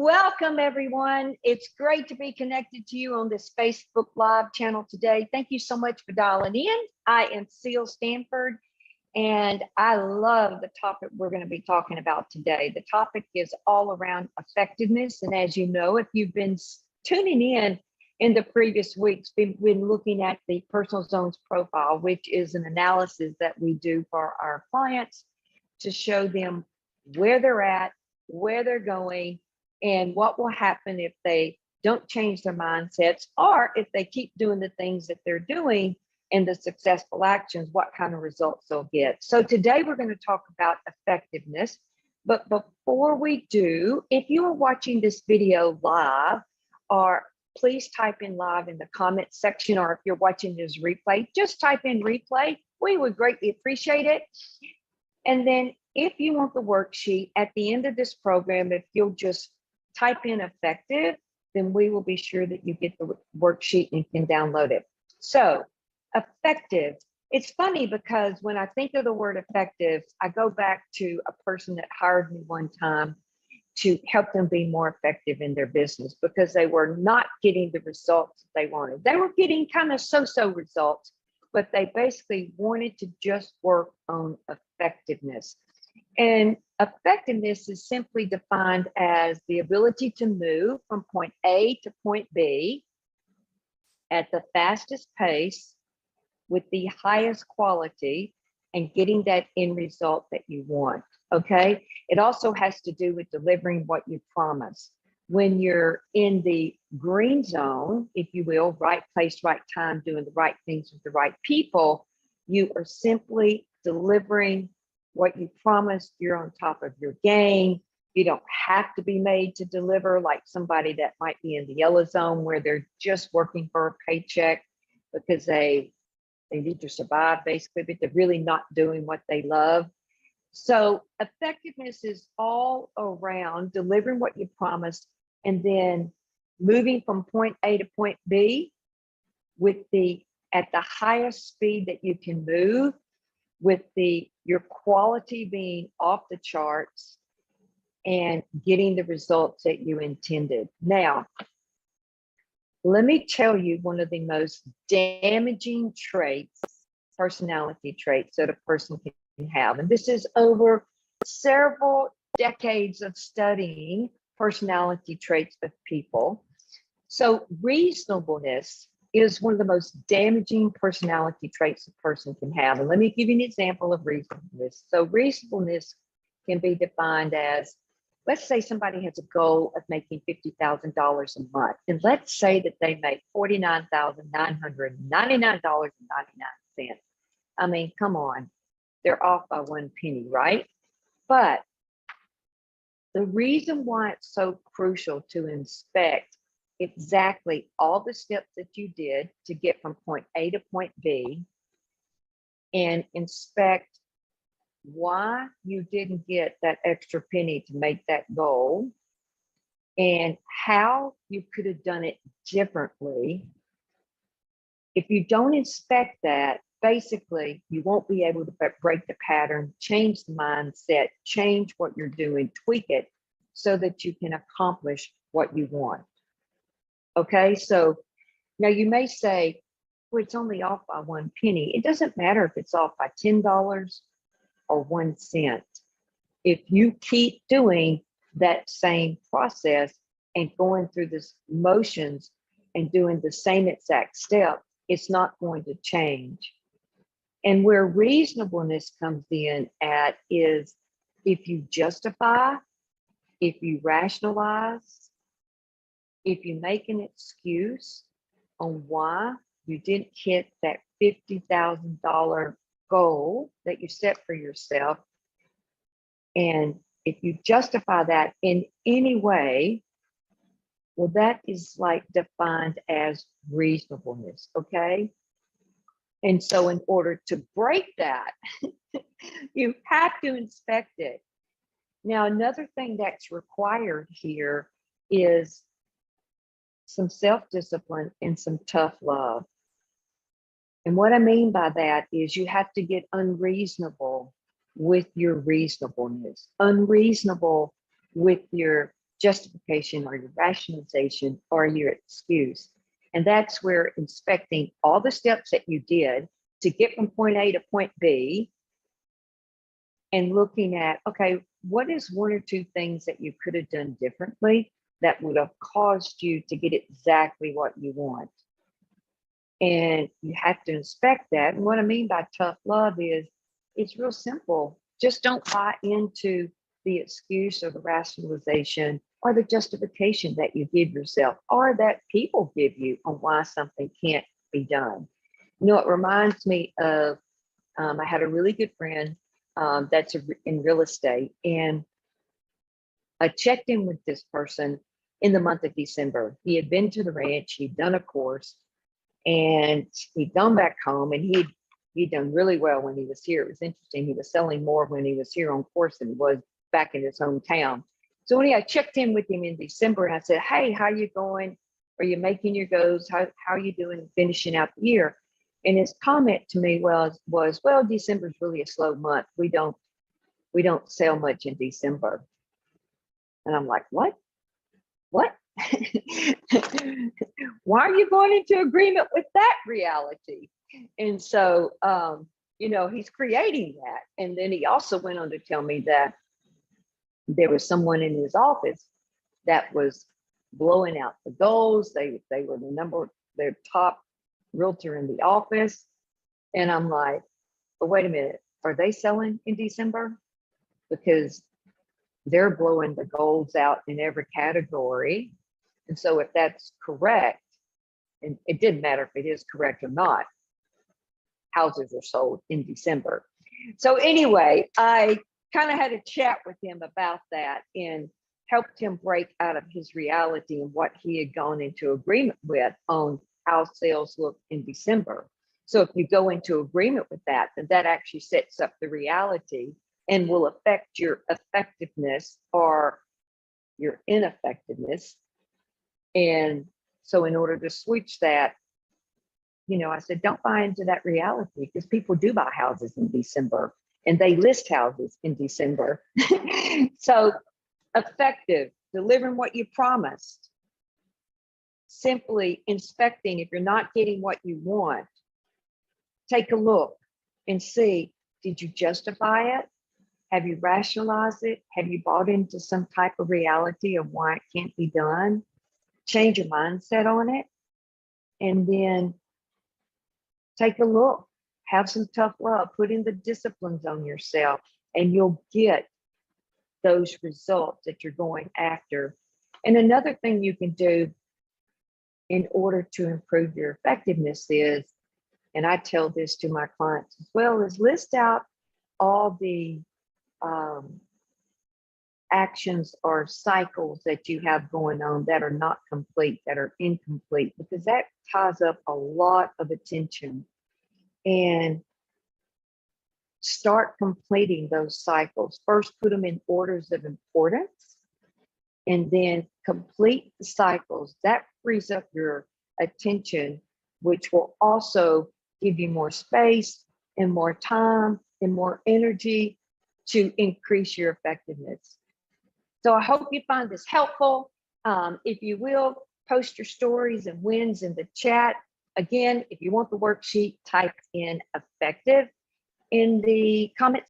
Welcome, everyone. It's great to be connected to you on this Facebook Live channel today. Thank you so much for dialing in. I am Seal Stanford, and I love the topic we're going to be talking about today. The topic is all around effectiveness. And as you know, if you've been tuning in the previous weeks, we've been looking at the personal zones profile, which is an analysis that we do for our clients to show them where they're at, where they're going, and what will happen if they don't change their mindsets, or if they keep doing the things that they're doing and the successful actions, what kind of results they'll get. So today we're going to talk about effectiveness. But before we do, if you are watching this video live, or please type in live in the comments section, or if you're watching this replay, just type in replay. We would greatly appreciate it. And then if you want the worksheet at the end of this program, if you'll just type in effective, then we will be sure that you get the worksheet and can download it. So effective, it's funny because when I think of the word effective, I go back to a person that hired me one time to help them be more effective in their business because they were not getting the results they wanted. They were getting kind of so-so results, but they basically wanted to just work on effectiveness. And effectiveness is simply defined as the ability to move from point A to point B at the fastest pace with the highest quality and getting that end result that you want, okay? It also has to do with delivering what you promise. When you're in the green zone, if you will, right place, right time, doing the right things with the right people, you are simply delivering what you promised. You're on top of your game. You don't have to be made to deliver like somebody that might be in the yellow zone where they're just working for a paycheck because they need to survive basically, but they're really not doing what they love. So effectiveness is all around delivering what you promised and then moving from point A to point B at the highest speed that you can move, with your quality being off the charts and getting the results that you intended. Now, let me tell you one of the most damaging traits, personality traits that a person can have. And this is over several decades of studying personality traits of people. So reasonableness is one of the most damaging personality traits a person can have. And let me give you an example of reasonableness. So reasonableness can be defined as, let's say somebody has a goal of making $50,000 a month. And let's say that they make $49,999.99. I mean, come on, they're off by 1 penny, right? But the reason why it's so crucial to inspect exactly all the steps that you did to get from point A to point B and inspect why you didn't get that extra penny to make that goal and how you could have done it differently. If you don't inspect that, basically you won't be able to break the pattern, change the mindset, change what you're doing, tweak it so that you can accomplish what you want. Okay, so now you may say, well, it's only off by 1 penny. It doesn't matter if it's off by $10 or 1 cent. If you keep doing that same process and going through the motions and doing the same exact step, it's not going to change. And where reasonableness comes in at is if you justify, if you rationalize, if you make an excuse on why you didn't hit that $50,000 goal that you set for yourself, and if you justify that in any way, well, that is like defined as reasonableness, okay? And so in order to break that, you have to inspect it. Now, another thing that's required here is some self-discipline and some tough love. And what I mean by that is you have to get unreasonable with your reasonableness, unreasonable with your justification or your rationalization or your excuse. And that's where inspecting all the steps that you did to get from point A to point B and looking at, okay, what is one or two things that you could have done differently that would have caused you to get exactly what you want? And you have to inspect that. And what I mean by tough love is it's real simple. Just don't buy into the excuse or the rationalization or the justification that you give yourself or that people give you on why something can't be done. You know, it reminds me of, I had a really good friend that's in real estate, and I checked in with this person in the month of December. He had been to the ranch, he'd done a course, and he'd gone back home, and he'd done really well when he was here. It was interesting. He was selling more when he was here on course than he was back in his hometown. So when I checked in with him in December, and I said, "Hey, how you going? Are you making your goals? How are you doing finishing out the year?" And his comment to me was, "Well, December's really a slow month. We don't sell much in December." And I'm like, "What? What?" Why are you going into agreement with that reality? And so, you know, he's creating that. And then he also went on to tell me that there was someone in his office that was blowing out the goals. They were their top realtor in the office. And I'm like, but wait a minute, are they selling in December? Because they're blowing the goals out in every category. And so if that's correct, and it didn't matter if it is correct or not, houses are sold in December. So anyway, I kind of had a chat with him about that and helped him break out of his reality and what he had gone into agreement with on how sales look in December. So if you go into agreement with that, then that actually sets up the reality and will affect your effectiveness or your ineffectiveness. And so in order to switch that, you know, I said, don't buy into that reality, because people do buy houses in December and they list houses in December. So effective, delivering what you promised, simply inspecting. If you're not getting what you want, take a look and see, did you justify it? Have you rationalized it? Have you bought into some type of reality of why it can't be done? Change your mindset on it, and then take a look. Have some tough love. Put in the disciplines on yourself, and you'll get those results that you're going after. And another thing you can do in order to improve your effectiveness is, and I tell this to my clients as well, is list out all the actions or cycles that you have going on that are not complete, that are incomplete, because that ties up a lot of attention. And start completing those cycles. First, put them in orders of importance, and then complete the cycles. That frees up your attention, which will also give you more space and more time and more energy to increase your effectiveness. So I hope you find this helpful. If you will, post your stories and wins in the chat. Again, if you want the worksheet, type in effective in the comments